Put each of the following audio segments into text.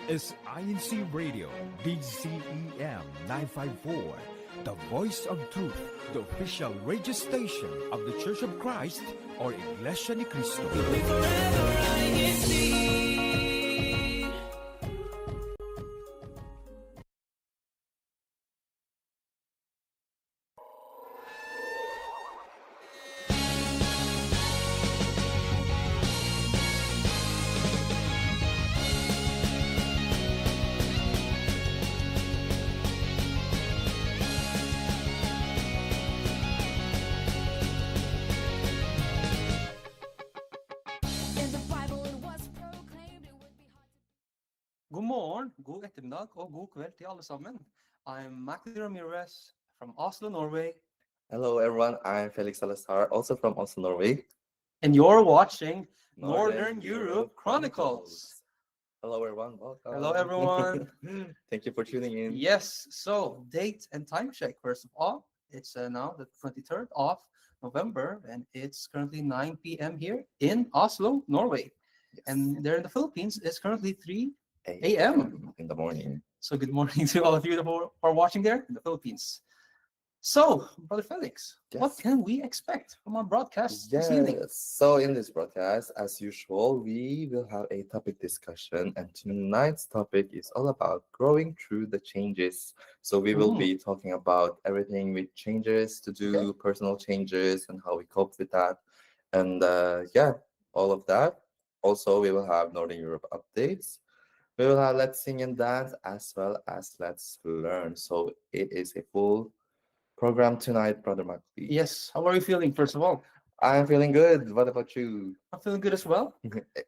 is INCRadio DCEM 954, the voice of truth, the official radio station of the Church of Christ or Iglesia ni Cristo. God morgen, god ettermiddag og god kveld til alle sammen. I'm Mackley Ramirez from Oslo, Norway. Hello everyone, I'm Felix Salazar, also from Oslo, Norway. And you're watching Northern Europe Chronicles. Hello everyone, welcome. Hello everyone. Thank you for tuning in. Yes, so date and time check first of all. It's now the 23rd of November and it's currently 9 p.m. here in Oslo, Norway. Yes. And there in the Philippines, it's currently 3 a.m. in the morning. So good morning to all of you who are watching there in the Philippines. So, Brother Felix, Yes. What can we expect from our broadcast this evening? So in this broadcast, as usual, we will have a topic discussion, and tonight's topic is all about growing through the changes. So we will be talking about everything with changes to do, personal changes, and how we cope with that. And all of that. Also, we will have Northern Europe updates. We will have Let's Sing and Dance as well as Let's Learn. So it is a full program tonight, Brother Mackley. Yes. How are you feeling, first of all? I'm feeling good. What about you? I'm feeling good as well.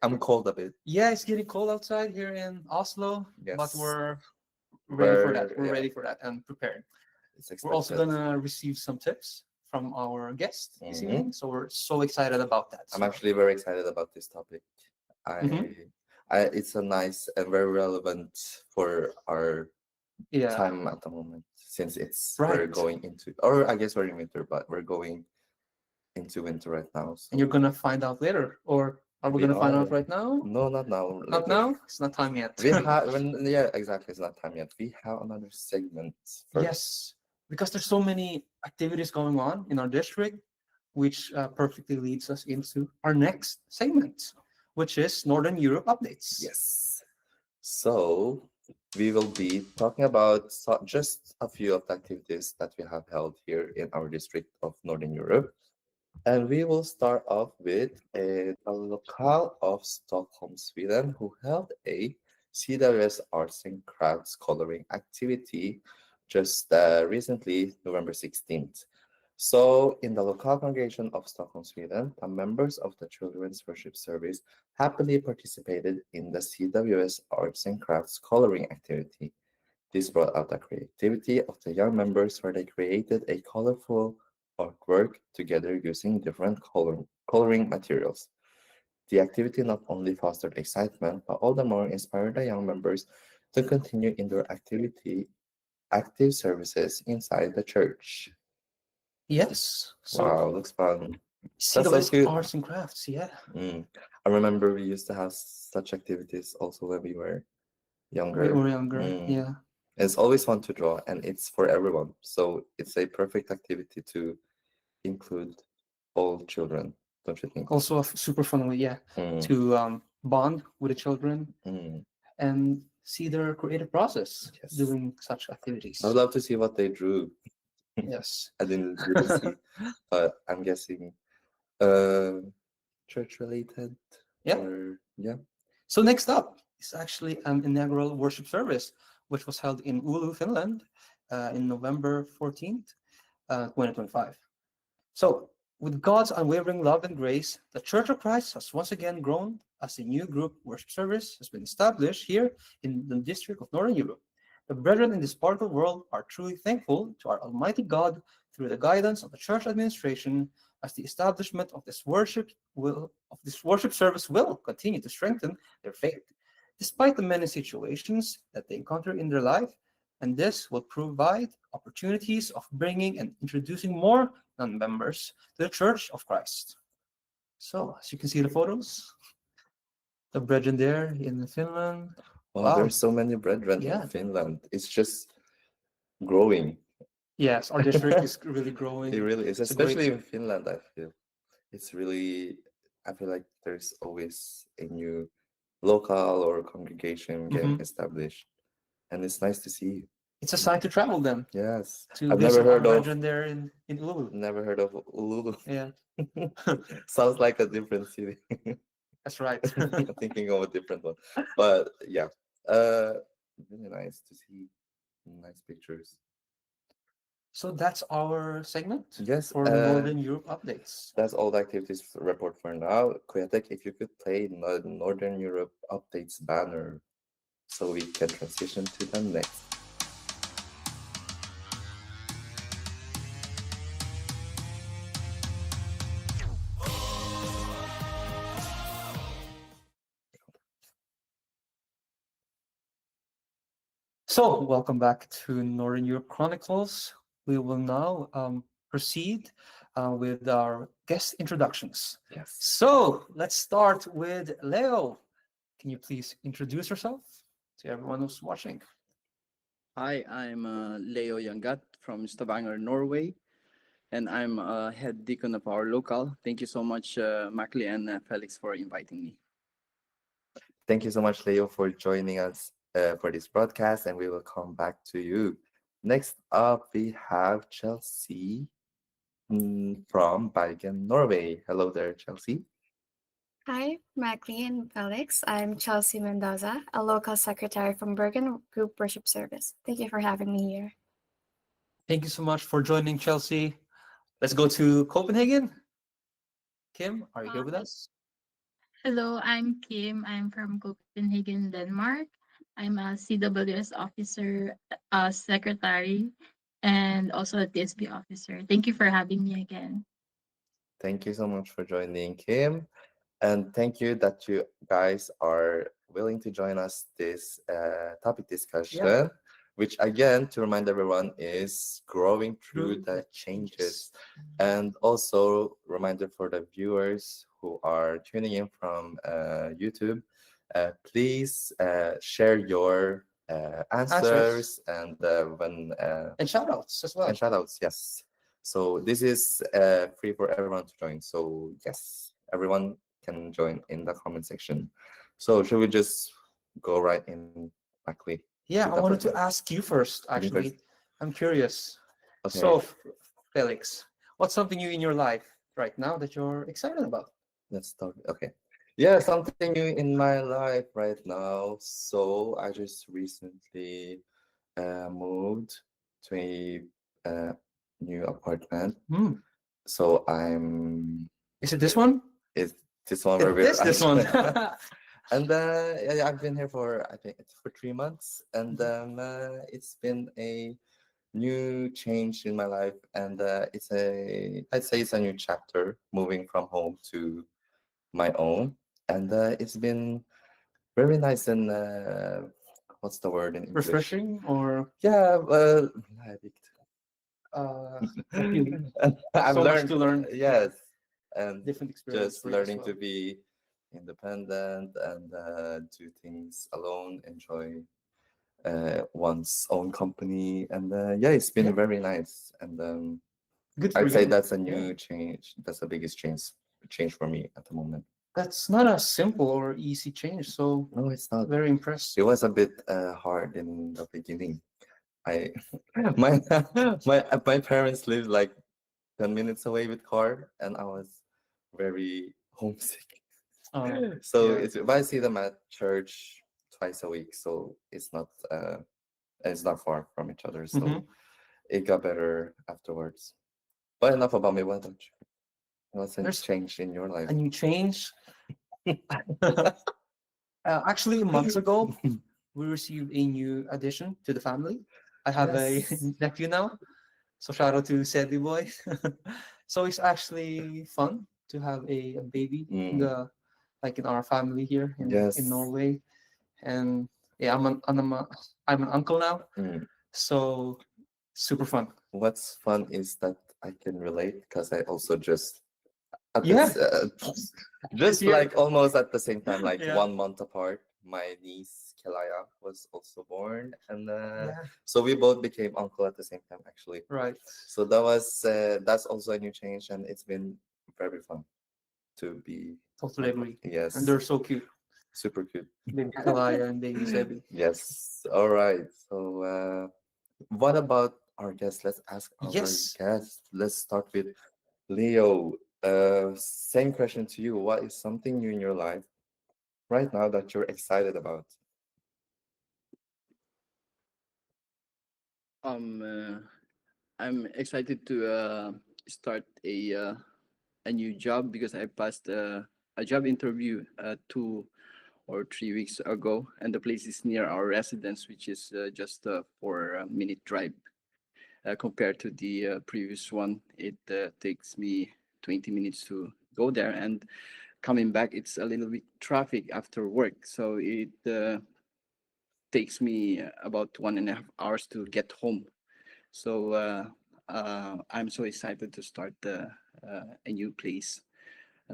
I'm cold a bit. Yeah, it's getting cold outside here in Oslo, Yes. but we're ready for that. We're ready for that and prepared. We're also going to receive some tips from our guest this evening, so we're so excited about that. I'm actually very excited about this topic. It's a nice and very relevant for our time at the moment, since we're going into, or I guess we're in winter, but we're going into winter right now. So. And you're gonna find out later, or are we gonna find out right now? No, not now. Not now. It's not time yet. Exactly. It's not time yet. We have another segment first. Yes, because there's so many activities going on in our district, which perfectly leads us into our next segment, which is Northern Europe updates. Yes. So we will be talking about just a few of the activities that we have held here in our district of Northern Europe. And we will start off with a locale of Stockholm, Sweden, who held a CWS Arts and Crafts coloring activity just recently, November 16th. So, in the local congregation of Stockholm, Sweden, the members of the Children's Worship Service happily participated in the CWS Arts and Crafts coloring activity. This brought out the creativity of the young members, where they created a colorful artwork together using different coloring materials. The activity not only fostered excitement, but all the more inspired the young members to continue in their active services inside the church. Yes. So wow, looks fun. CWS Arts and Crafts, yeah. I remember we used to have such activities also when we were younger. Yeah. It's always fun to draw, and it's for everyone. So it's a perfect activity to include all children, don't you think? Also a super fun way, to bond with the children and see their creative process doing such activities. I'd love to see what they drew. Yes. I didn't really see, but I'm guessing church related. So next up is actually an inaugural worship service, which was held in Oulu, Finland, in November 14th, 2025. So, with God's unwavering love and grace, the Church of Christ has once again grown as a new group worship service has been established here in the district of Northern Europe. The brethren in this part of the world are truly thankful to our Almighty God through the guidance of the church administration, as the establishment of this worship service will continue to strengthen their faith, despite the many situations that they encounter in their life, and this will provide opportunities of bringing and introducing more non-members to the Church of Christ. So, as you can see the photos, the brethren there in Finland. Wow, Wow. there's so many brethren in Yeah. Finland. It's just growing. Yes, our district is really It growing. really is, It's a great. especially in Finland, I feel. It's really, I feel like there's always a new local or congregation getting Mhm. established. And it's nice to see. It's a sign to travel then, Yes. to I've never visit our heard of brethren there in Ulu. never heard of Uluru. Yeah, Sounds like a different city. that's right. Thinking of a different one. But yeah. Uh really nice to see nice pictures. So that's our segment Yes, for Northern Europe updates. that's all the activities report for now. Kwiatek, if you could play Northern Europe updates banner so we can transition to the next. So, welcome back to Northern Europe Chronicles. We will now proceed with our guest introductions. Yes. So, let's start with Leo. Can you please introduce yourself to everyone who's watching? Hi, I'm Leo Yangat from Stavanger, Norway, and I'm head deacon of our local. Thank you so much, Mackley and Felix, for inviting me. Thank you so much, Leo, for joining us for this broadcast, and we will come back to you. Next up, we have Chelsea from Bergen, Norway. Hello there, Chelsea. Hi, Mackley and Felix. I'm Chelsea Mendoza, a local secretary from Bergen Group Worship Service. Thank you for having me here. Thank you so much for joining, Chelsea. Let's go to Copenhagen. Kim, are you here with us? Hello, I'm Kim. I'm from Copenhagen, Denmark. I'm a CWS officer, secretary, and also a TSB officer. Thank you for having me again. Thank you so much for joining, Kim. And thank you that you guys are willing to join us this topic discussion, which again, to remind everyone, is growing through the changes. And also reminder for the viewers who are tuning in from YouTube, please share your answers and And shout outs as well. and shout outs, yes. So this is free for everyone to join. So yes, everyone can join in the comment section. So should we just go right in, Mackley? Yeah, with I the wanted first to ask you first, You actually. first. I'm curious. Okay. So, Felix, what's something new in your life right now that you're excited about? Let's start. Okay. Yeah, something new in my life right now. So I just recently moved to a new apartment. Hmm. So I'm. Is it this one? Is this one where we're This one. And yeah, I've been here for I think it's for 3 months, and it's been a new change in my life, and I'd say it's a new chapter, moving from home to my own, and it's been very nice and what's the word in English? Refreshing or Yeah, addict. appealing? I've So much learned to learn. Yes, and Different experience just for you as learning well. to be independent and do things alone, enjoy one's own company, and yeah, it's been Yeah. very nice. And Good for I'd say you. that's a Yeah. new change. That's the biggest change for me at the moment. That's not a simple or easy change. So, No, it's not. very impressed. It was a bit hard in the beginning. I my my parents lived like 10 minutes away with car, and I was very homesick. So yeah. but I see them at church twice a week, so it's not far from each other. So Mhm. it got better afterwards. But enough about me. What about you? What's There's changed in your life? a new change. Actually, months ago, we received a new addition to the family. I have Yes. a nephew now. So shout out to Sadie Boy. So it's actually fun to have a baby in the like in our family here Yes. in Norway. And yeah, I'm an uncle now. So super fun. What's fun is that I can relate because I also just at Yeah. this, just Yeah. like almost at the same time, like Yeah. 1 month apart, my niece Kelaya was also born, and Yeah. so we both became uncle at the same time, actually. Right. So that's also a new change, and it's been very fun to be. Totally agree. And Yes, they're so cute. super cute. Baby Kalaya and baby Sebi. Yes. All right. So, what about our guests? Let's ask our Yes. guests. Let's start with Leo. Same question to you. What is something new in your life right now that you're excited about? Um, uh, I'm excited to start a new job because I passed a job interview 2 or 3 weeks ago, and the place is near our residence, which is just a 4 minute drive. Compared to the previous one, it takes me 20 minutes to go there, and coming back, it's a little bit traffic after work, so it takes me about 1.5 hours to get home. So I'm so excited to start a new place,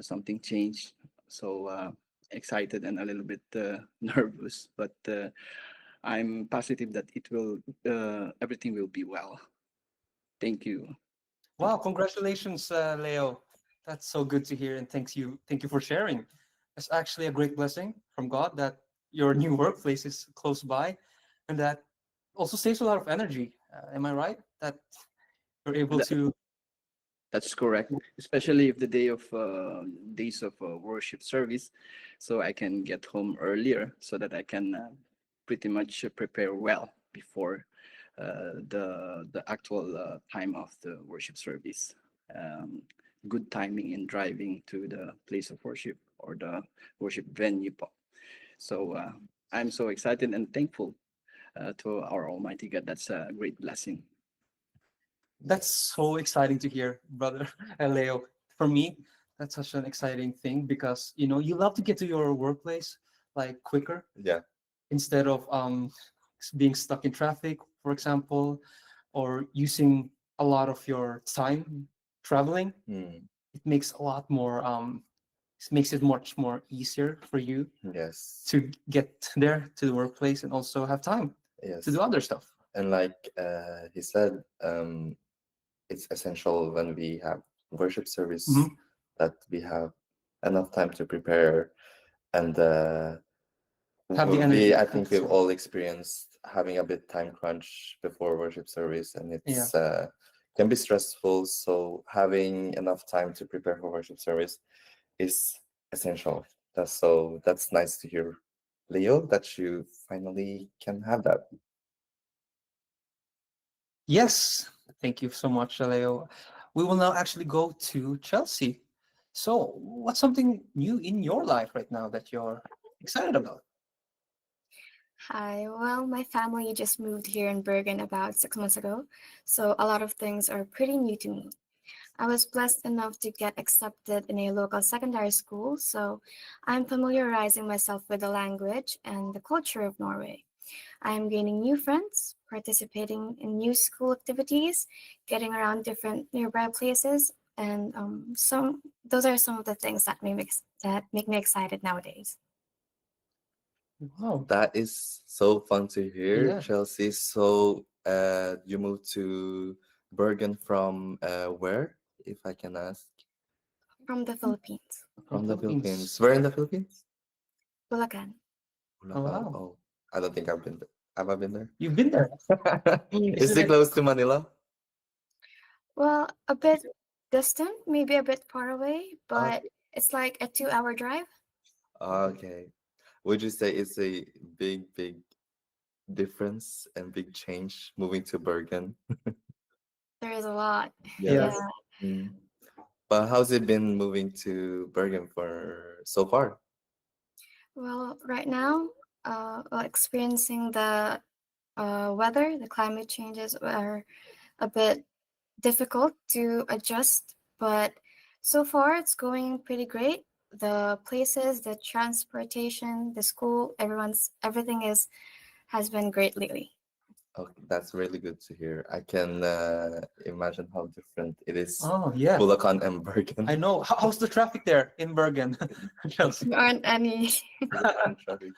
something changed. So excited and a little bit nervous, but I'm positive that it will everything will be well. Thank you. Wow, congratulations, Leo. That's so good to hear, and thank you for sharing. It's actually a great blessing from God that your new workplace is close by, and that also saves a lot of energy. Am I right? That you're able That, to. that's correct, especially if the days of worship service, so I can get home earlier so that I can pretty much prepare well before the actual time of the worship service. Um, Good timing in driving to the place of worship or the worship venue po. So I'm so excited and thankful to our Almighty God. That's a great blessing. That's so exciting to hear, brother Leo. For me, that's such an exciting thing because you love to get to your workplace like quicker Yeah. instead of being stuck in traffic, for example, or using a lot of your time traveling. Mm, It makes a lot more it makes it much more easier for you yes. to get there to the workplace and also have time to Yes. do other stuff. And like he said, it's essential when we have worship service Mhm. that we have enough time to prepare, and Have the energy. I think we've all experienced having a bit time crunch before worship service, and it's can be stressful. So having enough time to prepare for worship service is essential. That's nice to hear, Leo, that you finally can have that. Yes, thank you so much, Leo. We will now actually go to Chelsea. So, what's something new in your life right now that you're excited about? Hi, well, my family just moved here in Bergen about 6 months ago, so a lot of things are pretty new to me. I was blessed enough to get accepted in a local secondary school, so I'm familiarizing myself with the language and the culture of Norway. I am gaining new friends, participating in new school activities, getting around different nearby places, and some those are some of the things that make me excited nowadays. Wow. That is so fun to hear, Yeah. Chelsea. So, you moved to Bergen from where, if I can ask? From the Philippines, From the Philippines. Philippines. Where in the Philippines? Bulacan. Oh, Bulacan. wow. Oh, I don't think I've been there. Have I been there? You've been there. Is it close to Manila? Well, a bit distant, maybe a bit far away, Uh, but it's like a 2 hour drive. okay. Would you say it's a big difference and big change moving to Bergen? There is a lot. Yeah. Yes. Mm. But how's it been moving to Bergen for so far? Well, right now, experiencing the weather, the climate changes are a bit difficult to adjust, but so far it's going pretty great. The places, the transportation, the school, everything has been great lately. Okay, that's really good to hear. I can imagine how different it is, Oh, yeah. Bulacan and Bergen. I know. How's the traffic there in Bergen, Chelsea? There aren't any. Traffic.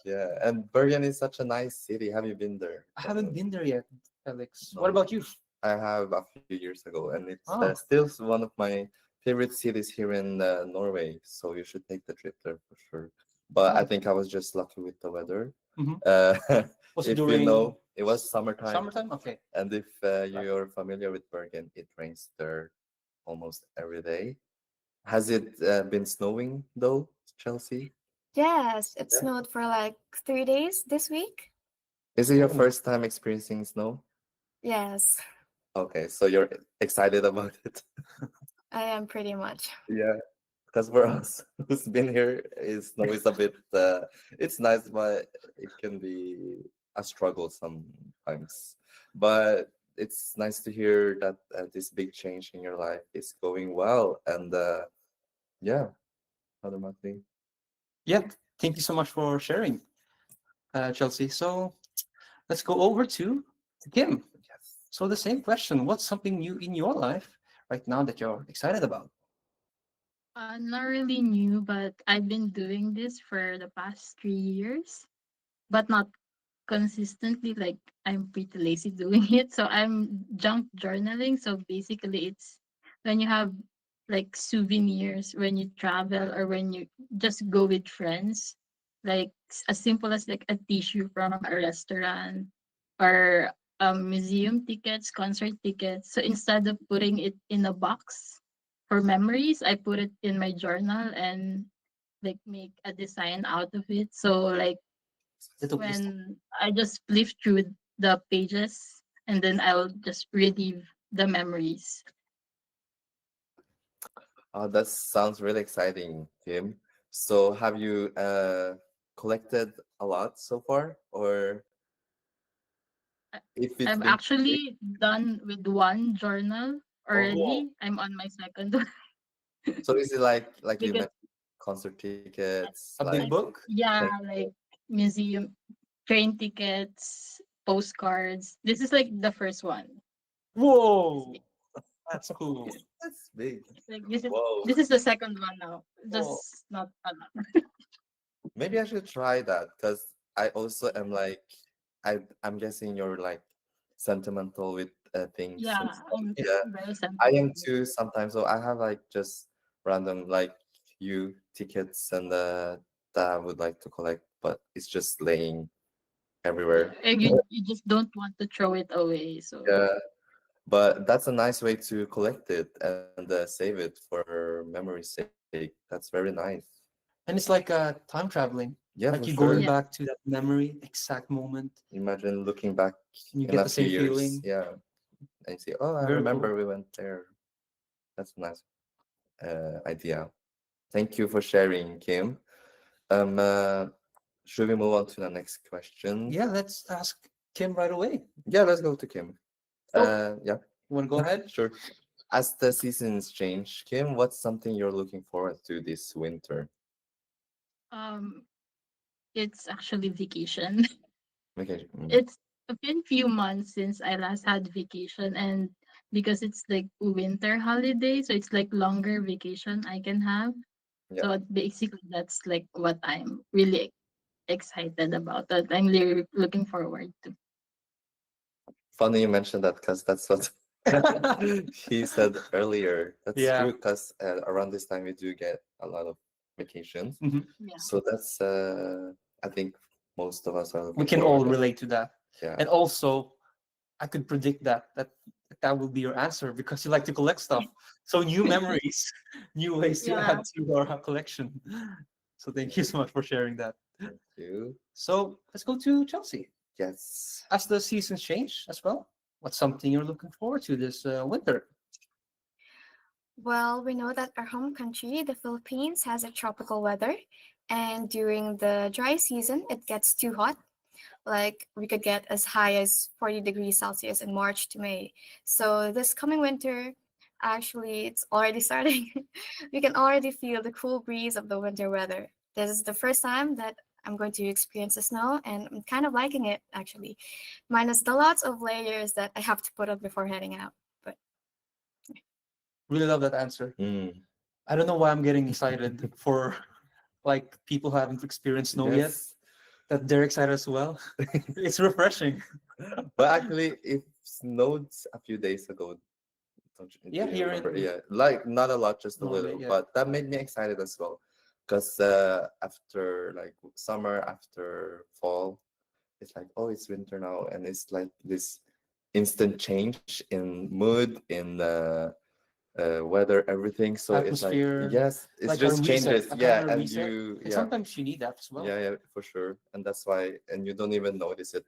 Yeah, and Bergen is such a nice city. Have you been there? I haven't been there yet, Alex. No. What about you? I have a few years ago, and it's Oh. still one of my favorite cities here in Norway. So you should take the trip there for sure. But I Oh. think I was just lucky with the weather. Mhm. Was it If you during know, it was summertime, summertime? Okay. and if you're familiar with Bergen, it rains there almost every day. Has it been snowing though, Chelsea? Yes, it Yeah. snowed for like 3 days this week. Is it your Oh. first time experiencing snow? Yes, Okay, so you're excited about it. I am pretty much. Yeah, because for us who's been here, is snow is a bit. It's nice, but it can be a struggle sometimes. But it's nice to hear that this big change in your life is going well, and yeah, automatically. Yeah. Thank you so much for sharing, Chelsea. So let's go over to Kim. Yes. So the same question: what's something new in your life right now that you're excited about? Not really new, but I've been doing this for the past 3 years, but not consistently. Like I'm pretty lazy doing it. So I'm junk journaling. So basically, it's when you have like souvenirs when you travel or when you just go with friends, like as simple as like a tissue from a restaurant or museum tickets, concert tickets. So instead of putting it in a box for memories, I put it in my journal and like make a design out of it. So like Little piece. when I just flip through the pages and then I'll just relive the memories. Oh, that sounds really exciting, Kim. So have you collected a lot so far, or I- if it's I'm been actually done with one journal oh, already. I'm on my second one so is it like you because mentioned concert tickets, A like big I, book? yeah, like like museum train tickets, postcards. This is like the first one. Whoa, that's cool. that's big. Like Whoa. this is the second one now. Oh, Just not a lot. Maybe I should try that because I also am like I'm guessing you're like sentimental with things and Yeah, stuff. I'm Yeah, very I am sentimental. too sometimes. So I have like just random like you tickets and that I would like to collect, but it's just laying everywhere. And you just don't want to throw it away. So Yeah, but that's a nice way to collect it and save it for memory's sake. That's very nice. and it's like time traveling. Yeah, Like for you're sure. going yeah, back to that memory, exact moment, Imagine looking back and you in get a the few same years. feeling. Yeah, and you see, oh, I Very remember cool. we went there. That's a nice idea. Thank you for sharing, Kim. Um, uh, should we move on to the next question? Yeah, let's ask Kim right away. Yeah, let's go to Kim. So, Yeah, you want to go ahead? sure. As the seasons change, Kim, what's something you're looking forward to this winter? um, it's actually vacation. Okay. It's been few months since I last had vacation, and because it's like winter holiday, so it's like longer vacation I can have. Yeah. So basically, that's like what I'm really excited about. That I'm really looking forward to. Funny you mentioned that because that's what he said earlier. That's Yeah. true because around this time we do get a lot of vacations. Mhm. Yeah, So that's I think most of us are We looking can forward all to. relate to that. Yeah. And also, I could predict that will be your answer because you like to collect stuff. So new memories, new ways to yeah. add to our collection. So thank you so much for sharing that. Thank you. So let's go to Chelsea. Yes. As the seasons change as well, what's something you're looking forward to this winter? Well, we know that our home country, the Philippines, has a tropical weather, and during the dry season, it gets too hot. Like we could get as high as 40 degrees Celsius in March to May. So this coming winter, actually, it's already starting. We can already feel the cool breeze of the winter weather. This is the first time that I'm going to experience the snow, and I'm kind of liking it actually, minus the lots of layers that I have to put on before heading out. But Really love that answer. Mm. I don't know why I'm getting excited for like people who haven't experienced snow yet. Yes. that they're excited as well. It's refreshing. But actually, it snowed a few days ago. Yeah, Do you here remember? in Yeah, like not a lot, just a Norway. little. Yeah, But that made me excited as well, because after like summer, after fall, it's like, oh, it's winter now, and it's like this instant change in mood, in the weather, everything. So it's like, atmosphere, yes, it's like a just reset, changes. a kind Yeah, of and reset. you, And yeah, sometimes you need that as well. yeah, for sure. And that's why, and you don't even notice it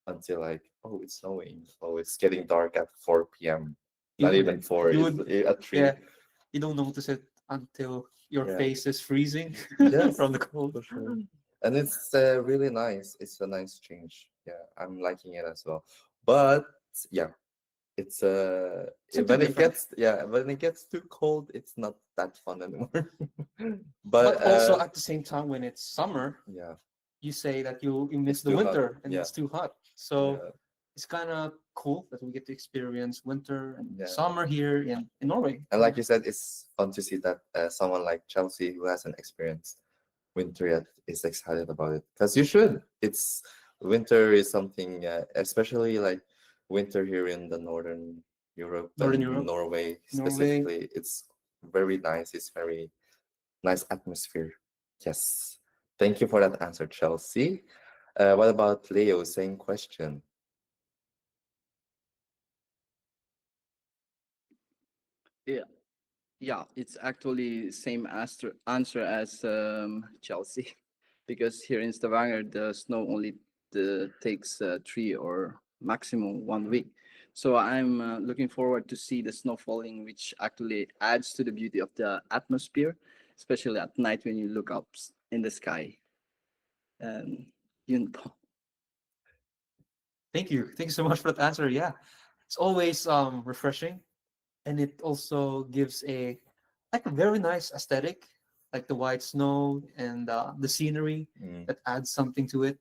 until like, oh, it's snowing. Oh, it's getting dark at 4 p.m. You Not even 4, you it's would at 3. yeah, you don't notice it until your Yeah. face is freezing Yes, from the cold. for sure. And it's really nice. It's a nice change. Yeah, I'm liking it as well. But yeah, it's Something when it different. gets, yeah, when it gets too cold, it's not that fun anymore. But But also at the same time, when it's summer, yeah, you say that you miss it's the too hot. winter and Yeah, it's too hot. So yeah, it's kind of cool that we get to experience winter and yeah. summer here in Norway. And like you said, it's fun to see that someone like Chelsea, who hasn't experienced winter yet, is excited about it. Because you should. It's winter is something, especially like winter here in the northern Europe Northern and Europe, Norway Norway. specifically. It's very nice. It's very nice atmosphere. Yes. Thank you for that answer, Chelsea. What about Leo? Same question. Yeah, yeah, it's actually same answer as Chelsea, because here in Stavanger the snow only takes 3 or maximum 1 week. So I'm looking forward to see the snow falling, which actually adds to the beauty of the atmosphere, especially at night when you look up in the sky. And you know, Thank you so much for that answer. Yeah, it's always refreshing, and it also gives a like a very nice aesthetic, like the white snow and the scenery Mm. that adds something to it.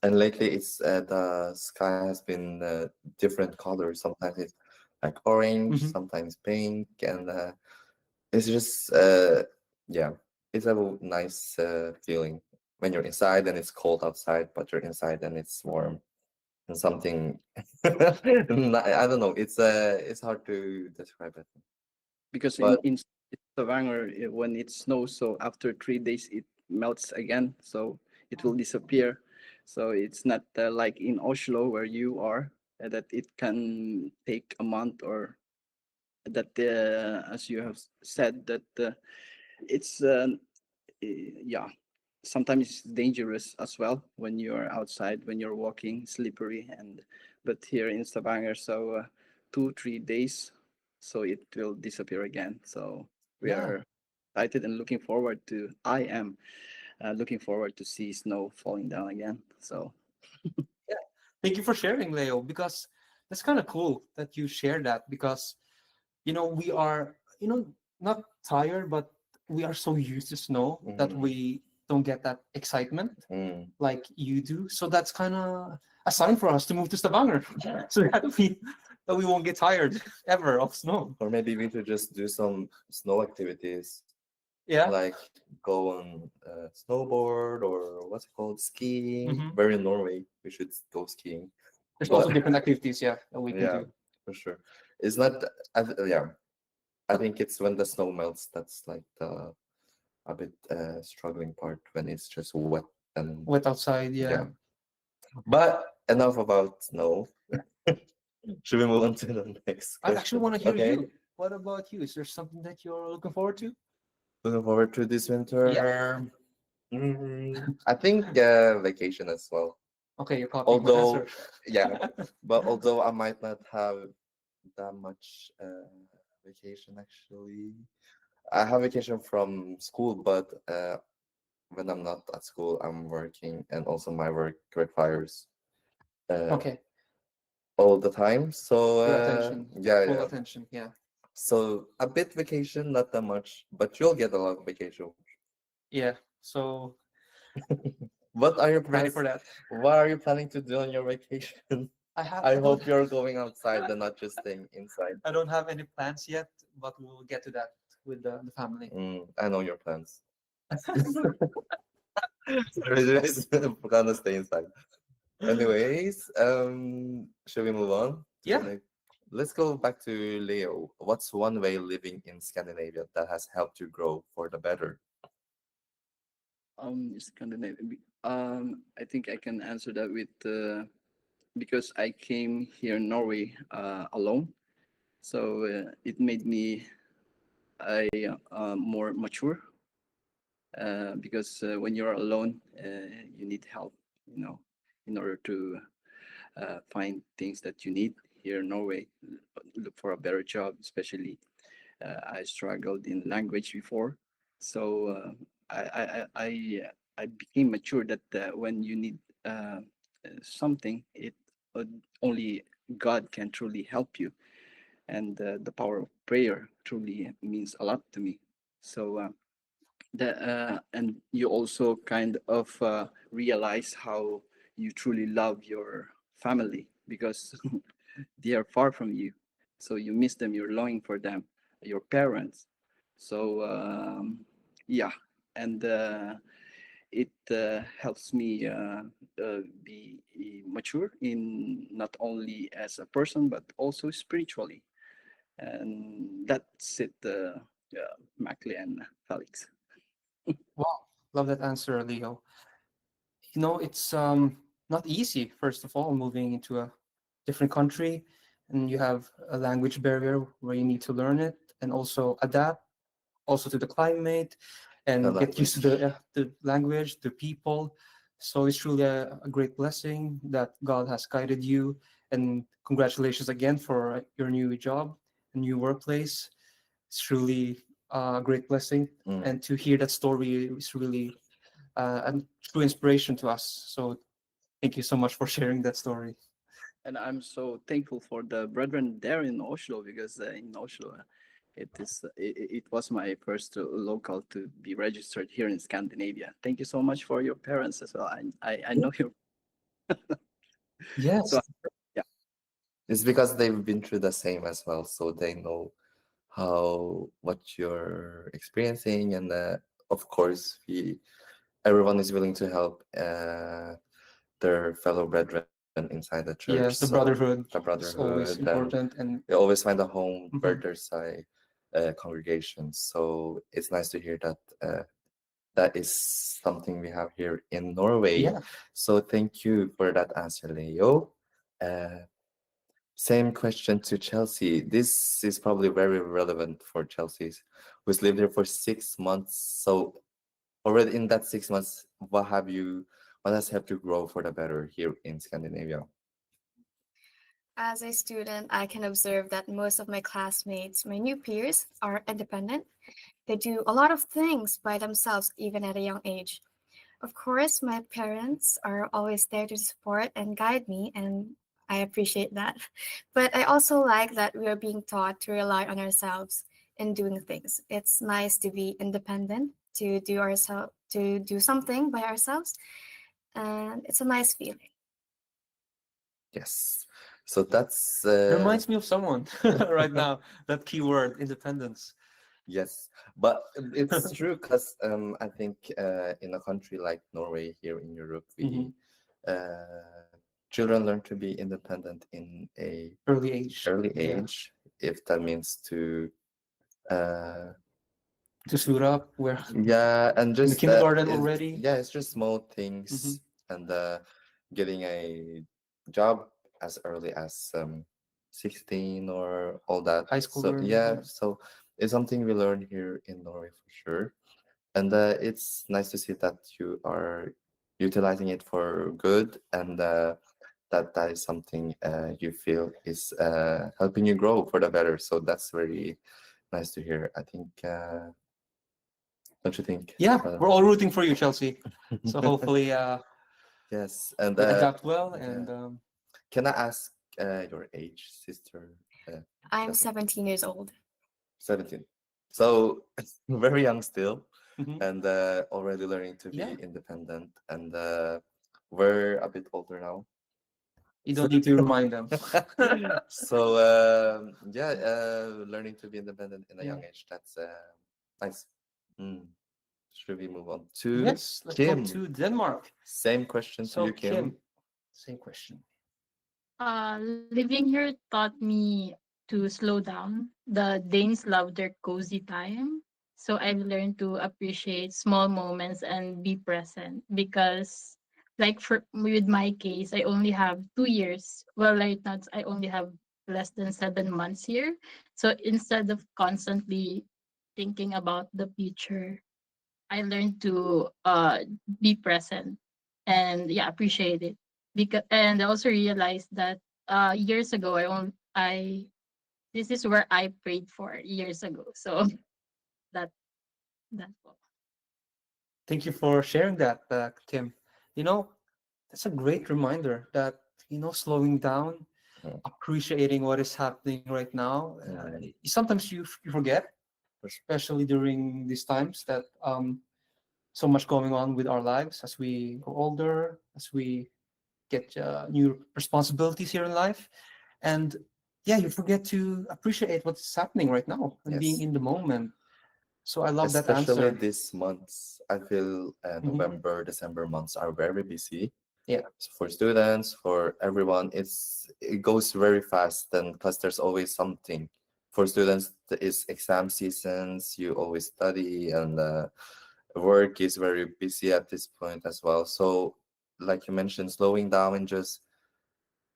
And lately, it's the sky has been different colors. Sometimes it's like orange, Mhm. sometimes pink, and it's just yeah, it's a nice feeling when you're inside and it's cold outside, but you're inside and it's warm and something. I don't know. It's hard to describe it, because but in Stavanger, when it snows, so after 3 days it melts again, so it will disappear. So it's not like in Oslo where you are, that it can take a month, or that as you have said that it's yeah, sometimes it's dangerous as well when you're outside, when you're walking, slippery. And but here in Stavanger, so 2 3 days, so it will disappear again. So we Yeah, are excited and looking forward to, I am looking forward to see snow falling down again. So yeah. Thank you for sharing, Leo, because that's kind of cool that you share that because we are not tired, but we are so used to snow that mm, we don't get that excitement mm. like you do. So that's kind of a sign for us to move to Stavanger, so that we won't get tired ever of snow. Or maybe we should just do some snow activities, Yeah. like go on snowboard or what's it called, skiing. Hmm. We're in Norway. We should go skiing. There's also But different activities, yeah, that we can yeah, do. for sure. It's not. Yeah, I think it's when the snow melts that's like the a bit struggling part, when it's just wet and Wet outside, yeah. yeah. But enough about snow. Should we move on to the next I actually want question? to hear Okay. you. What about you? Is there something that you're looking forward to? Looking forward to this Yeah. winter. I think vacation as well. Okay, you're copying my Although, answer. yeah, but although I might not have that much vacation actually. I have vacation from school, but when I'm not at school, I'm working, and also my work requires uh, Okay, all the time. So your attention, yeah, full yeah. attention. Yeah, So a bit vacation, not that much, but you'll get a lot of vacation. yeah. So What are your ready plans? for that. What are you planning to do on your vacation? I I don't hope you're going outside and not just staying inside. I don't have any plans yet, but we'll get to that with the family. I know your plans. We're gonna stay inside. Anyways, should we move on to the Yeah. next? Let's go back to Leo. What's one way living in Scandinavia that has helped you grow for the better? Scandinavia. I think I can answer that with because I came here in Norway alone, so it made me a more mature. Because when you're alone, you need help, you know, in order to find things that you need here in Norway. Look for a better job, especially I struggled in language before, so I became mature that when you need something, it uh, only God can truly help you, and the power of prayer truly means a lot to me. So and you also kind of realize how you truly love your family because they are far from you, so you miss them, you're longing for them, your parents. So yeah, and it helps me be mature in not only as a person but also spiritually, and that's it, Mackley and Felix. Wow. Love that answer, Leo. It's not easy, first of all, moving into a different country, and you have a language barrier where you need to learn it and also adapt also to the climate The and get used to language. the language, the people. So it's truly a great blessing that God has guided you. And congratulations again for your new job, a new workplace. It's truly a great blessing. Mm. And to hear that story is really a true inspiration to us. So thank you so much for sharing that story. And I'm so thankful for the brethren there in Oslo because in Oslo, it was my first local to be registered here in Scandinavia. Thank you so much for your parents as well. I know you. So Yes. yeah, It's because they've been through the same as well, so they know how what you're experiencing, and of course, everyone is willing to help their fellow brethren inside the church. Yes, So the the brotherhood is brotherhood, always and important. And you always find a home where mhm, there's a congregation. So it's nice to hear that that is something we have here in Norway. yeah, So thank you for that answer, Leo. Uh, Same question to Chelsea. This is probably very relevant for Chelsea, who's lived here for 6 months. So already in that 6 months, what has helped you grow for the better here in Scandinavia? As a student, I can observe that most of my classmates, my new peers, are independent. They do a lot of things by themselves, even at a young age. Of course, my parents are always there to support and guide me, and I appreciate that. But I also like that we are being taught to rely on ourselves in doing things. It's nice to be independent, to do something by ourselves, and it's a nice feeling. Yes. So that's reminds me of someone right now. That keyword, independence. yes, but it's true because I think in a country like Norway here in Europe, Mhm. children learn to be independent in a Early age. early Yeah. age, if that means to uh, To suit up, where yeah, and in the just kindergarten already. yeah, it's just small Hmm. things, and getting a job as early as 16 or all that. High So schooler. yeah, Yeah. so it's something we learn here in Norway for sure. And it's nice to see that you are utilizing it for good, and that is something you feel is helping you grow for the better. So that's very nice to hear. I think, don't you think? Yeah, we're all rooting for you, Chelsea. So hopefully, Yes, and you adapt well. yeah. And Can I ask your age, sister? I'm Chelsea? 17 years old. 17. So very young still, mhm, and already learning to yeah, be independent. And we're a bit older now. you don't need to remind them. So yeah, learning to be independent in a Yeah. young age. That's nice. Mm, should we move on to Yes, let's Kim? go to Denmark. Same question to So you, Kim. same question. Living here taught me to slow down. The Danes love their cozy time. So I've learned to appreciate small moments and be present because like for with my case, I only have 2 years. Well, right now I only have less than 7 months here. So instead of constantly thinking about the future, I learned to be present and yeah, appreciate it. Because and I also realized that years ago I this is where I prayed for years ago. So that that's all. Thank you for sharing that, Kim. You know, that's a great reminder that, slowing down, Mhm. appreciating what is happening right now. Sometimes you forget, especially during these times that so much going on with our lives as we grow older, as we get new responsibilities here in life. And yeah, you forget to appreciate what's happening right now and being Yes. in the moment. So I love that Especially answer. these months, I feel Mhm. November, December months are very busy. Yeah. So for students, for everyone, it goes very fast, and because there's always something. For students, it's exam seasons. You always study, and work is very busy at this point as well. So, like you mentioned, slowing down and just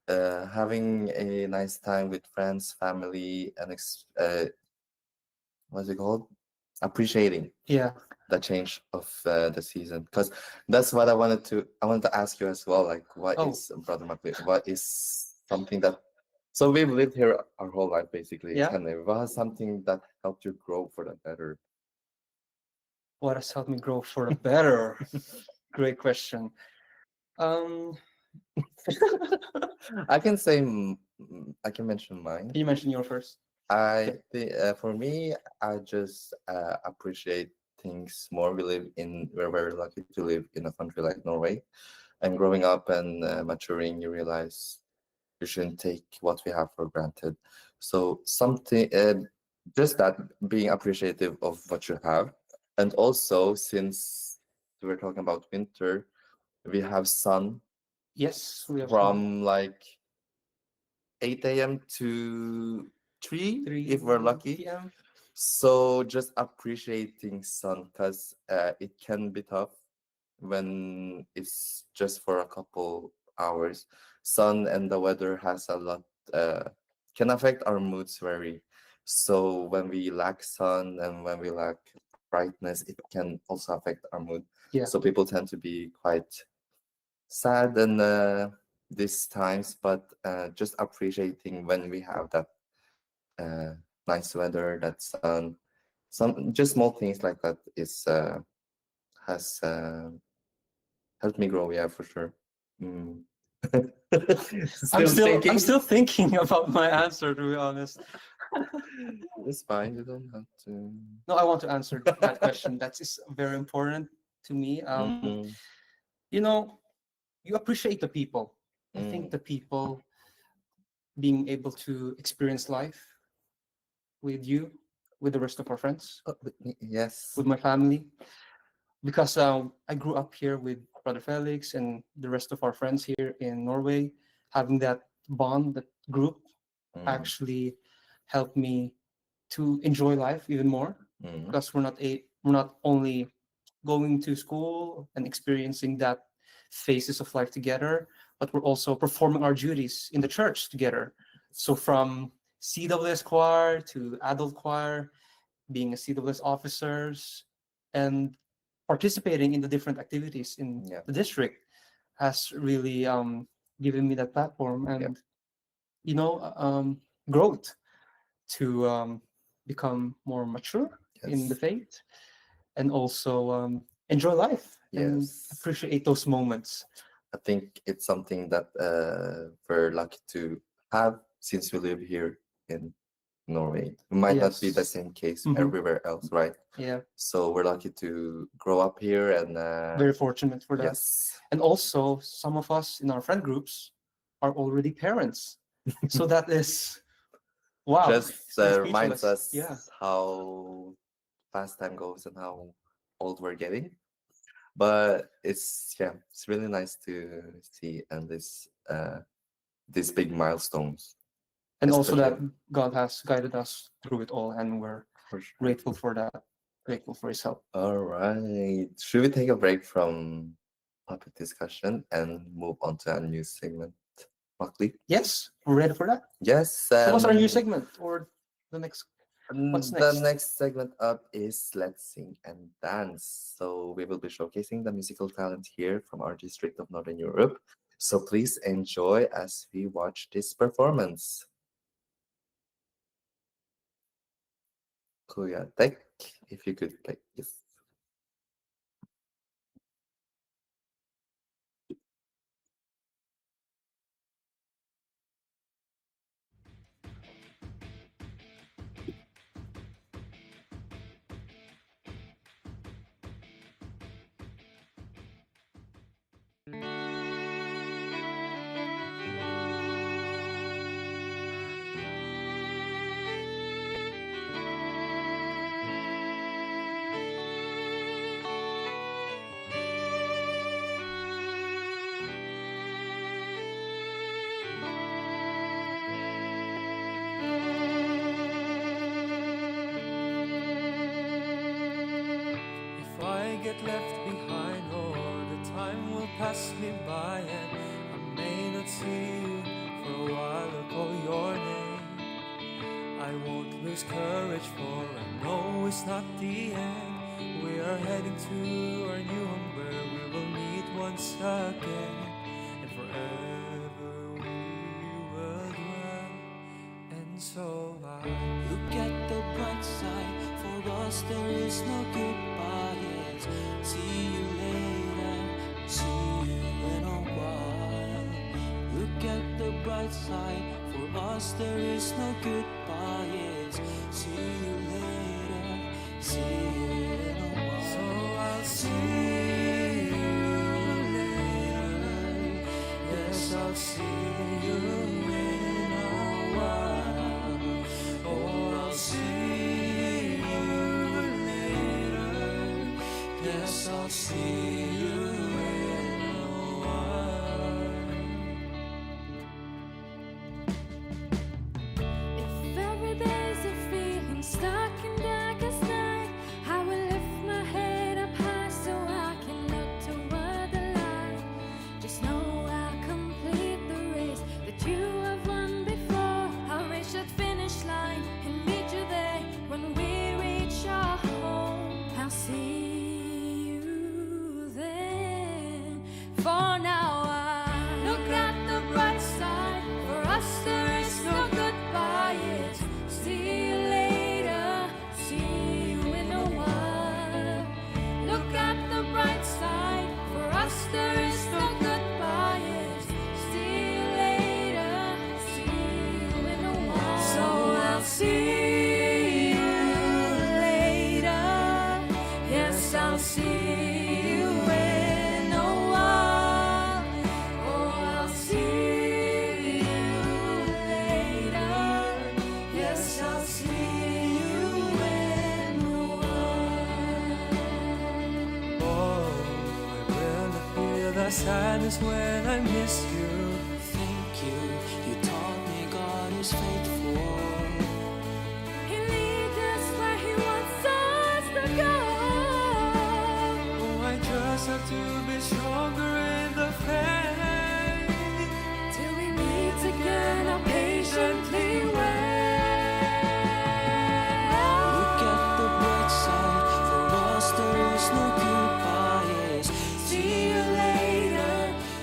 having a nice time with friends, family, and what's it called? Appreciating Yeah. the change of the season, because that's what I wanted to ask you as well, like what Oh. is Brother McLean, what is something that, so we've lived here our whole life basically, Yeah. and what is something that helped you grow for the better? What has helped me grow for the better? Great question. Um, I can say I can mention mine. you mentioned your first. I think for me, I just appreciate things more. We're very lucky to live in a country like Norway, and growing up and maturing, you realize you shouldn't take what we have for granted. So something, just that, being appreciative of what you have, and also since we're talking about winter, we have sun Yes, we have from like 8 a.m. to 3 if we're lucky. 3 p.m. So just appreciating sun, because it can be tough when it's just for a couple hours. Sun and the weather has a lot, can affect our moods very. So when we lack sun and when we lack brightness, it can also affect our mood. Yeah. So people tend to be quite sad and these times, but just appreciating when we have that nice weather, that sun, some just small things like that is has helped me grow. Yeah, for sure. Mm. I'm still thinking about my answer, to be honest. It's fine. You don't have to. No, I want to answer that question. That is very important to me. Mm, You know, you appreciate the people. I think mm. the people being able to experience life with you, with the rest of our friends, Oh, yes. with my family, because I grew up here with Brother Felix and the rest of our friends here in Norway. Having that bond, that group, Mm, actually helped me to enjoy life even more, mm. because we're not only going to school and experiencing that phases of life together, but we're also performing our duties in the church together. So from CWS choir to adult choir, being a CWS officers, and participating in the different activities in Yeah. the district has really given me that platform and Yep. growth to become more mature in the Yes. faith, and also enjoy life and Yes. appreciate those moments. I think it's something that we're lucky to have since we live here in Norway. It might not be the Yes. same case Mhm. everywhere else, right? Yeah, So we're lucky to grow up here and very fortunate for that. yes, And also, some of us in our friend groups are already parents. So that is, wow, just it's been reminds speechless. us Yeah. how fast time goes and how old we're getting. But it's really nice to see and these big milestones. And also that especially God has guided us through it all, and we're for sure. grateful for that, grateful for His help. All right. Should we take a break from topic discussion and move on to a new segment, Buckley? Yes, we're ready for that. Yes. So what's our new segment or the next? What's The next? next segment up is Let's Sing and Dance. So we will be showcasing the musical talent here from our district of Northern Europe. So please enjoy as we watch this performance. Kuya Tech, if you could play, yes. If I get left behind, oh, the time will pass me by, and I may not see you for a while or call your name. I won't lose courage, for I know it's not the end. We are heading to our new home where we will meet once again, and forever we will dwell. And so I Look at the bright side, for us there is no goodbye. Yes. See you later, see you in a while. Look at the bright side, for us there is no goodbye. Yes. See you later, see you in a while. so I'll see you later. Yes, I'll see you in a while. Oh, I'll see you later. Yes, I'll see you in a while. If every day's a feeling stuck in darkest night, I will lift my head up high so I can look toward the light. Just know I'll complete the race that you have won before. I'll reach that finish line and meet you there when we reach our home. I'll see you then. For now I look at the bright side. For us there is no goodbye. It's see you later, see you in a while. Look at the bright side. For us there is no goodbye. It's see you later, see you in a while. So I'll see you later. Yes, I'll see you in a while. Oh, I'll see you later. Yes, I'll see you in a while. Oh, I will not feel the sadness when I miss you. Thank you, you taught me God is faithful. He leads us where He wants us to go. Oh, I just have to be stronger in the faith. Till we meet again, I'll patiently wait. Look at the bright side, for us there is no goodbye. Yes. See you later,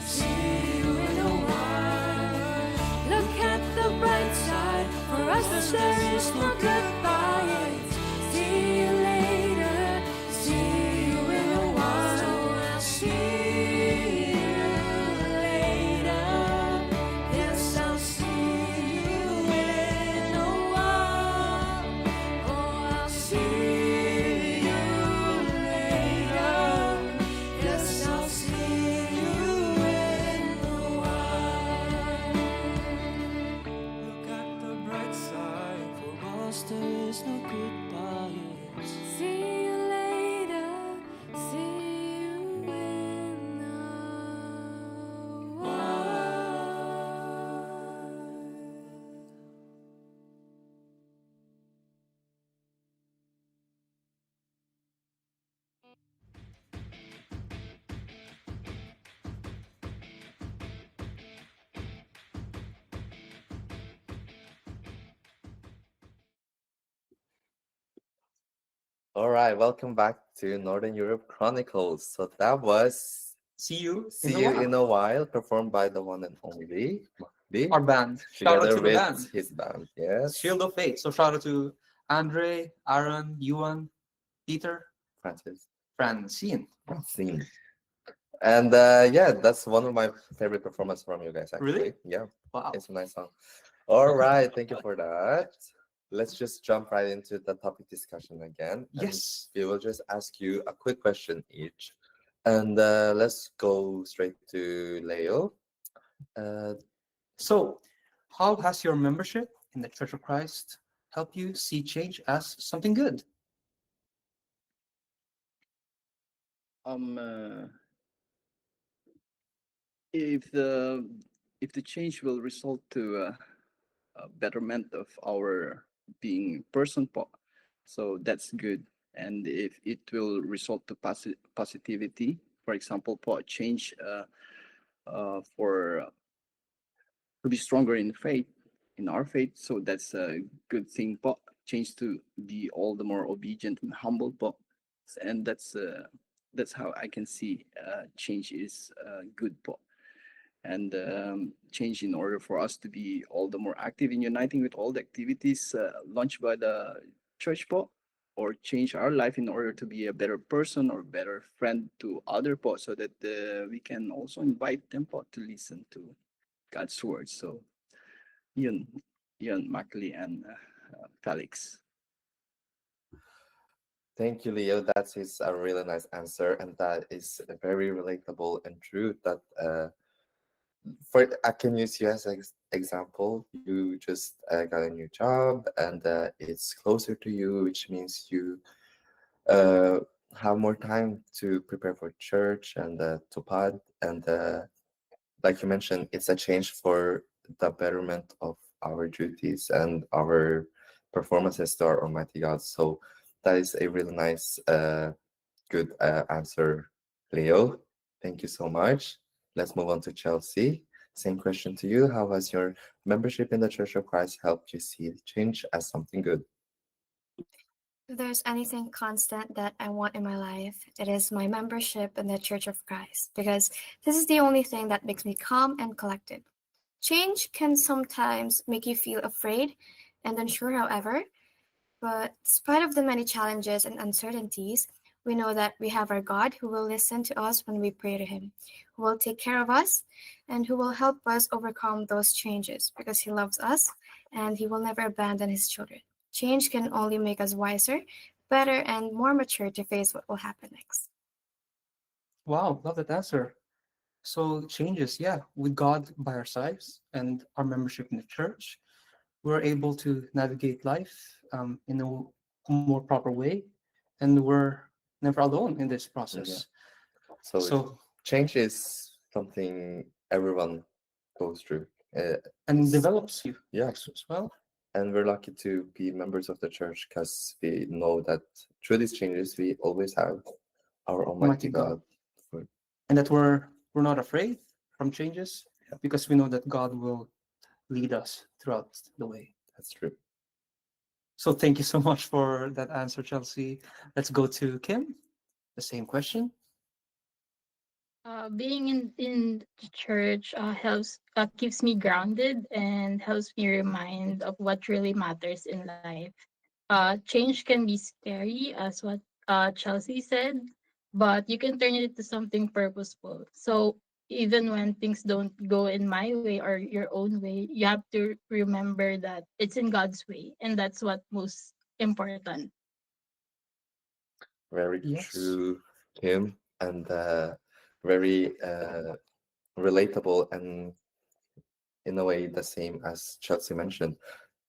see you in a while. Look at the bright side, for us there is no goodbye. See you later, see you in a while. So I'll see All right, welcome back to Northern Europe Chronicles. So that was See See You in a While, performed by the one and only Mahdi, our band. Shout out together to the with band. his band. Yes, Shield of Faith. So shout out to Andre, Aaron, Yuan, Peter, Francis, Francine. Francine. And yeah, that's one of my favorite performances from you guys, actually. Really? Yeah, Wow. it's a nice song. All right, thank you for that. Let's just jump right into the topic discussion again. And Yes. we will just ask you a quick question each. And let's go straight to Leo. Uh, So, how has your membership in the Church of Christ helped you see change as something good? Um, uh, if the change will result to a betterment of our being person so that's good. And if it will result to positivity, for example, change for to be stronger in faith, in our faith, so that's a good thing. Change to be all the more obedient and humble. And that's how I can see change is good. And change in order for us to be all the more active in uniting with all the activities launched by the church or change our life in order to be a better person or better friend to other so that we can also invite them to listen to God's word. So yun, yun, Makli and Felix. Thank you, Leo. That is a really nice answer, and that is very relatable and true. That for I can use you as an example. You just got a new job, and it's closer to you, which means you uh, have more time to prepare for church and to pod. And like you mentioned, it's a change for the betterment of our duties and our performances to our Almighty God. So that is a really nice, good answer, Leo. Thank you so much. Let's move on to Chelsea. Same question to you. How has your membership in the Church of Christ helped you see change as something good? If there's anything constant that I want in my life, it is my membership in the Church of Christ, because this is the only thing that makes me calm and collected. Change can sometimes make you feel afraid and unsure, however, but despite of the many challenges and uncertainties, we know that we have our God who will listen to us when we pray to Him, who will take care of us, and who will help us overcome those changes because He loves us and He will never abandon His children. Change can only make us wiser, better, and more mature to face what will happen next. Wow, love that answer. So, changes, yeah, with God by our sides and our membership in the church, we're able to navigate life in a more proper way, and we're never alone in this process. So So, change is something everyone goes through. and develops you Yeah, as well. and we're lucky to be members of the church because we know that through these changes we always have our Almighty Almighty God. God. For, And that we're not afraid from changes because we know that God will lead us throughout the way. that's true. So thank you so much for that answer, Chelsea. Let's go to Kim. The same question. Being in the church helps keeps me grounded and helps me remind of what really matters in life. Change can be scary, as what Chelsea said, but you can turn it into something purposeful. So even when things don't go in my way or your own way, you have to remember that it's in God's way, and that's what most important. Very Yes. true, Kim, and very relatable, and in a way the same as Chelsea mentioned.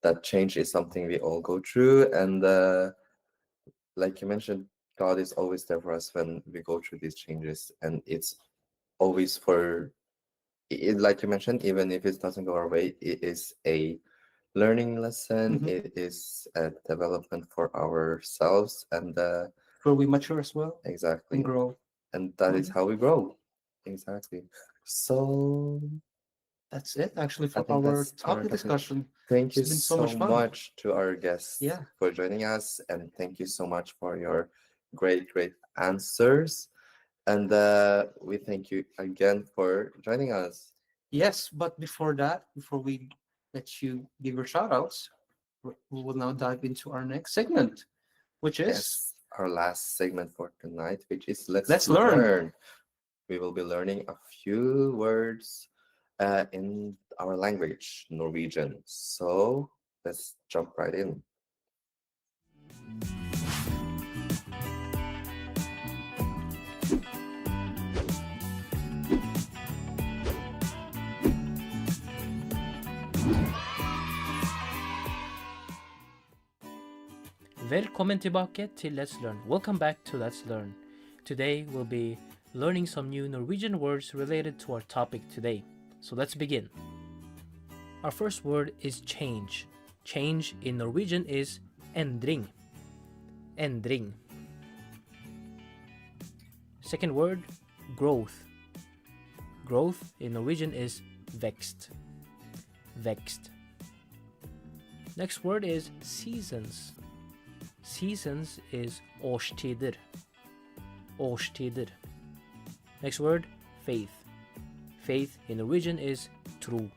That change is something we all go through, and like you mentioned, God is always there for us when we go through these changes, and it's always for like you mentioned, even if it doesn't go our way, it is a learning lesson. Mhm. It is a development for ourselves, and Where we mature as well exactly, and grow. and that is Mhm. how we grow. Exactly. So that's it actually I for think our that's our topic discussion. Thank you It's been so so much fun. much to our guests Yeah. for joining us, and thank you so much for your great answers. And we thank you again for joining us. Yes, but before that, before we let you give your shout outs, we will now dive into our next segment, which is Yes, our last segment for tonight, which is Let's Let's Learn. Learn. We will be learning a few words in our language, Norwegian. So let's jump right in. Velkommen tilbake til Let's Learn. Welcome back to Let's Learn. Today we'll be learning some new Norwegian words related to our topic today. So let's begin. Our first word is change. Change in Norwegian is endring. Endring. Second word, growth. Growth in Norwegian is vekst. Vekst. Next word is seasons. Seasons is årstider. Årstider. Next word, faith. Faith in Norwegian is tro.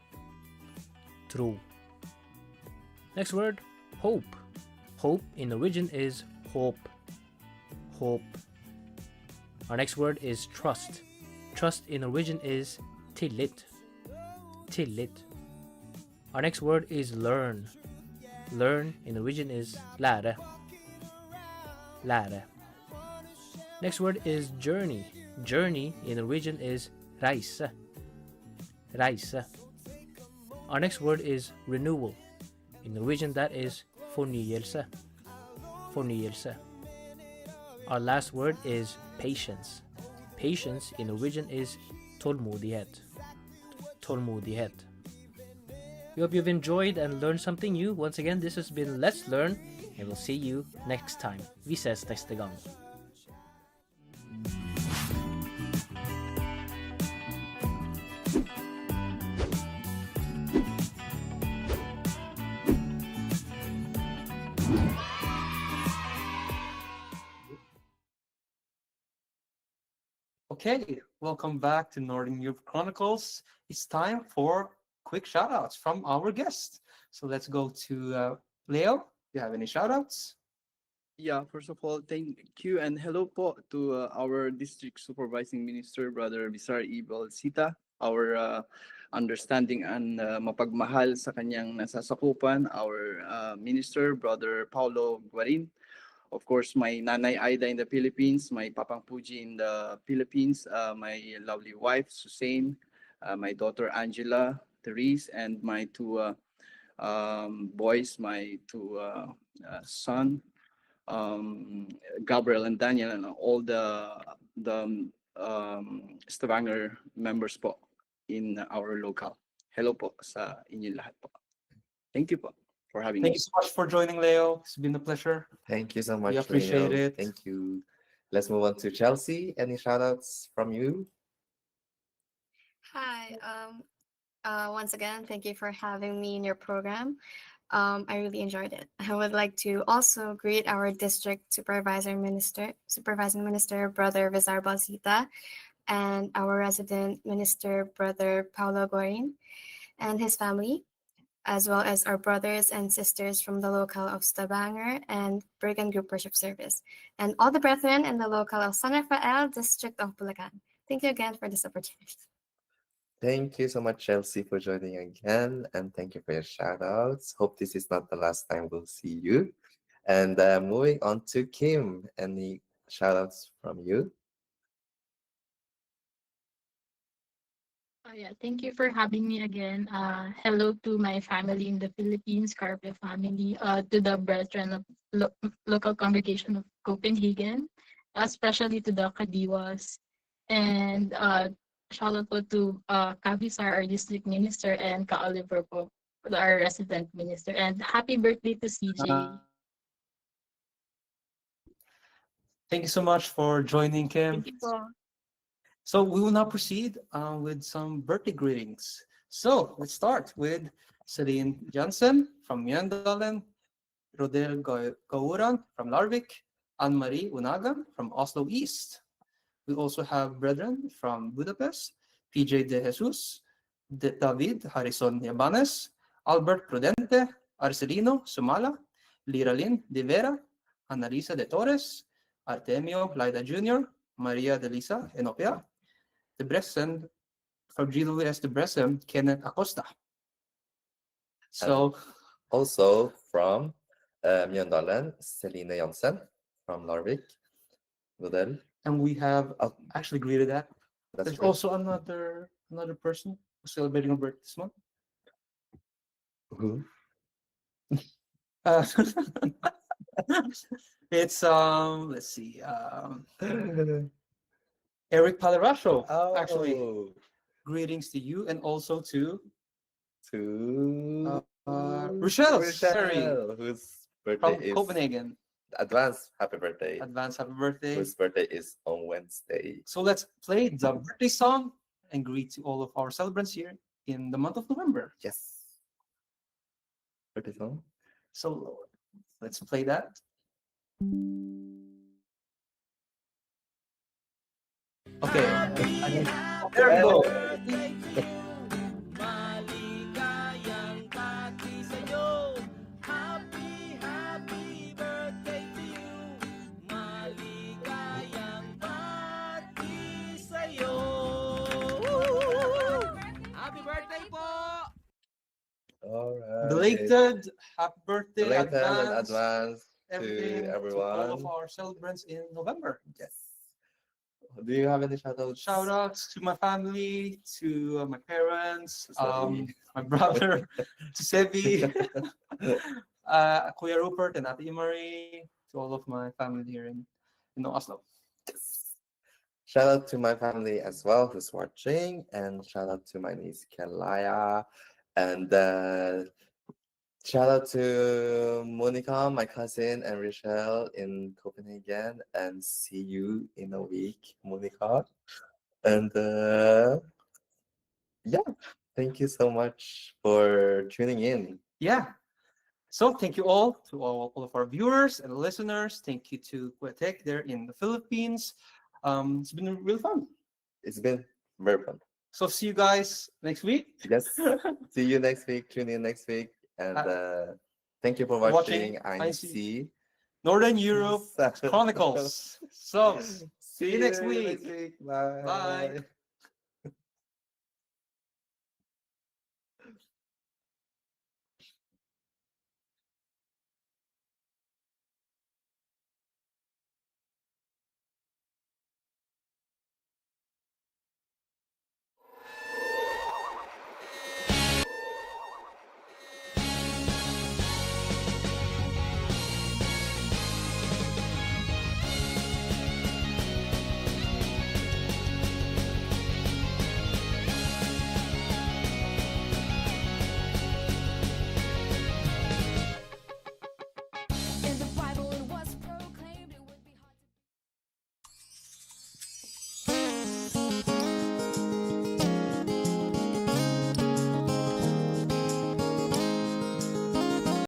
Tro. Next word, hope. Hope in Norwegian is håp. Håp. Our next word is trust. Trust in Norwegian is tillit. Tillit. Our next word is learn. Learn in Norwegian is lære. Lære. Next word is journey. Journey in Norwegian is reise. Reise. Our next word is renewal. In Norwegian that is fornyelse. Fornyelse. Our last word is patience. Patience in Norwegian is tålmodighet. Tålmodighet. We hope you've enjoyed and learned something new. Once again, this has been Let's Learn, and we'll see you next time. Vi ses neste gang. Okay, welcome back to Northern Europe Chronicles. It's time for quick shout-outs from our guests. So let's go to Leo. Do you have any shout-outs? Yeah, first of all, thank you and hello po to our district supervising minister, Brother Visar Ibal Sita, our understanding and mapagmahal sa kanyang nasasakupan, our minister, Brother Paulo Guarin, of course, my Nanay Aida in the Philippines, my Papang Puji in the Philippines, my lovely wife, Suzanne, my daughter, Angela, Therese, and my two boys, my two son, Gabriel and Daniel, and all the Stavanger members po in our local. Hello po sa inyo lahat po. Thank you po for having Thank me. you so much for joining, Leo. It's been a pleasure. Thank you so much, We appreciate Leo. it. Thank you. Let's move on to Chelsea. Any shout-outs from you? Hi. Once again, thank you for having me in your program. I really enjoyed it. I would like to also greet our district supervising minister, Brother Vizar Balsita, and our resident minister, Brother Paulo Guarin, and his family, as well as our brothers and sisters from the local of Stavanger and Bergen Group Worship Service, and all the brethren in the local of San Rafael, district of Bulacan. Thank you again for this opportunity. Thank you so much, Chelsea, for joining again, and thank you for your shout-outs. Hope this is not the last time we'll see you. And moving on to Kim, any shout-outs from you? Oh, yeah, thank you for having me again. Hello to my family in the Philippines, Carpe family, to the brethren of local congregation of Copenhagen, especially to the Kadiwas, and shout out po to Kabisar, our district minister, and Ka Oliver po, our resident minister. And happy birthday to CJ. Thank you so much for joining, Kim. Thank you po. So we will now proceed with some birthday greetings. So let's start with Celine Jansen from Mjøndalen, Rodel Gauran from Larvik, Anne-Marie Unagan from Oslo East. We also have brethren from Budapest, PJ De Jesus, David Harrison Yabanes, Albert Prudente, Arcelino Sumala, Liralyn De Vera, Annalisa De Torres, Artemio Laida Jr., Maria de Lisa Enopia, De Bressen, from GWS De Bressen, Kenneth Acosta. So, Also from Mjøndalen, Celine Jansen from Larvik, Rodel. and we have actually greeted that. That's There's great. also another person who's celebrating a birthday this month. Who? It's let's see, Eric Palerasho. Actually, Oh, greetings to you and also to to Rochelle, Rochelle, whose birthday from is Copenhagen. advance happy birthday. Advance happy birthday. Whose birthday is on Wednesday. So let's play the birthday song and greet to all of our celebrants here in the month of November. Yes. Birthday song. So let's play that. Okay. There we go. Maligayang pati sa'yo. Happy, happy birthday to you. Maligayang pati sa'yo. Happy birthday po! All right. Belated happy birthday, Belated and advance, advance everything to to all of everyone. our celebrants in November. Yes. Do you have any shoutouts? Shout outs to my family, to my parents, Sebi. my brother, to Sebi, Kuya Rupert and Ate Marie, to all of my family here in Oslo. Yes. Shout out to my family as well who's watching, and shout out to my niece Kelaya, and shout out to Monica, my cousin, and Rochelle in Copenhagen, and see you in a week, Monica. And yeah, thank you so much for tuning in. Yeah. So thank you all to all of our viewers and listeners. Thank you to Kuetek there in the Philippines. It's been really fun. It's been very fun. So see you guys next week. Yes. See you next week. Tune in next week. And thank you for watching INC Northern Europe Chronicles. So see you next week. Bye. Bye.